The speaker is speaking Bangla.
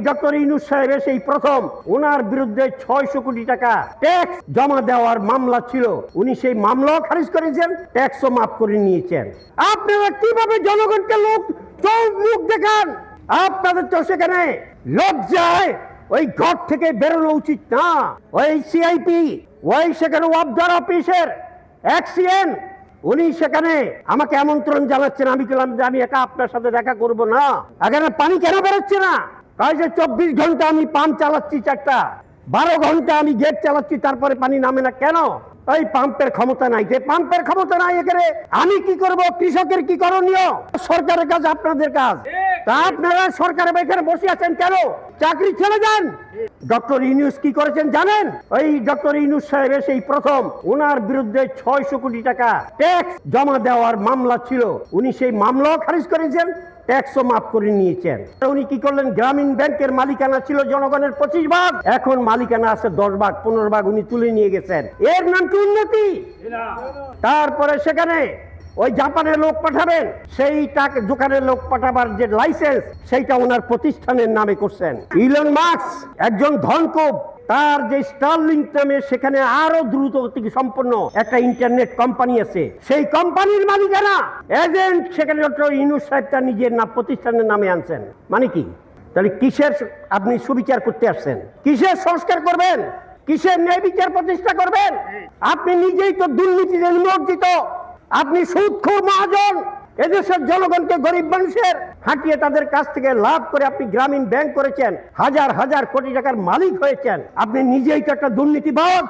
ডক্টর ইউনূস সাহেবের সেই প্রথম ওনার বিরুদ্ধে 600 কোটি টাকা ট্যাক্স জমা দেওয়ার মামলা ছিল, উনি সেই মামলাও খারিজ করেছেন, ট্যাক্সও মাফ করে নিয়েছেন। আপনারা কিভাবে জনগণকে মুখ দেখান? আপনাদের তো সেখানে লজ্জায় ওই ঘর থেকে বেরোনো উচিত না। ওই সিআইপি, ওই সেখানে ওয়াবদার অফিসের এক্সিএন, উনি সেখানে আমাকে আমন্ত্রণ জানাচ্ছেন। আমি বললাম যে আমি একা আপনার সাথে দেখা করব না। এখানে পানি কেন বেরোচ্ছে না? কাজে 24 ঘন্টা আমি পাম্প চালাচ্ছি, 4টা 12 ঘন্টা আমি গেট চালাচ্ছি, তারপরে পানি নামে না কেন? ওই পাম্পের ক্ষমতা নাই। যে পাম্পের ক্ষমতা নাই, এখানে আমি কি করব? কৃষকের কি করণীয়? সরকারের কাজ, আপনাদের কাজ। তা আপনারা সরকারের এখানে বসে আছেন কেন? চাকরি ছেড়ে যান। ডক্টর ইউনূস কি করেছেন জানেন? ওই ডক্টর ইউনূস সাহেবের সেই প্রথম ওনার বিরুদ্ধে 600 কোটি টাকা ট্যাক্স জমা দেওয়ার মামলা ছিল, উনি সেই মামলাও খারিজ করেছেন, ট্যাক্সও মাফ করে নিয়েছেন। উনি কি করলেন? গ্রামীণ ব্যাংকের মালিকানা ছিল জনগণের 25 ভাগ, এখন মালিকানা আছে 10 ভাগ 15 ভাগ উনি তুলে নিয়ে গেছেন। এর নাম কি উন্নতি? তারপরে সেখানে ওই জাপানের লোক পাঠাবেন, সেই টাকা দোকানের লোক পাঠাবার যে লাইসেন্স, সেইটা ওনার প্রতিষ্ঠানের নামে করছেন। ইলন মাস্ক একজন ধনকুব, তার যে স্টারলিংক নামে সেখানে আরো দ্রুত গতি সম্পন্ন একটা ইন্টারনেট কোম্পানি আছে, সেই কোম্পানির মালিকানা এজেন্ট সেখানে ডক্টর ইউনূস সাহেব তার নিজের নাম প্রতিষ্ঠানের নামে আনছেন। মানে কি? তাহলে কিসের আপনি সুবিচার করতে আসছেন? কিসের সংস্কার করবেন? কিসের ন্যায় বিচার প্রতিষ্ঠা করবেন? আপনি নিজেই তো দুর্নীতিতে নিমজ্জিত। আপনি সুদখোর মহাজন। এদেশের জনগণকে, গরিব মানুষের হাঁটিয়ে তাদের কাছ থেকে লাভ করে আপনি গ্রামীণ ব্যাংক করেছেন, হাজার হাজার কোটি টাকার মালিক হয়েছেন। আপনি নিজেই তো একটা দুর্নীতিবাজ।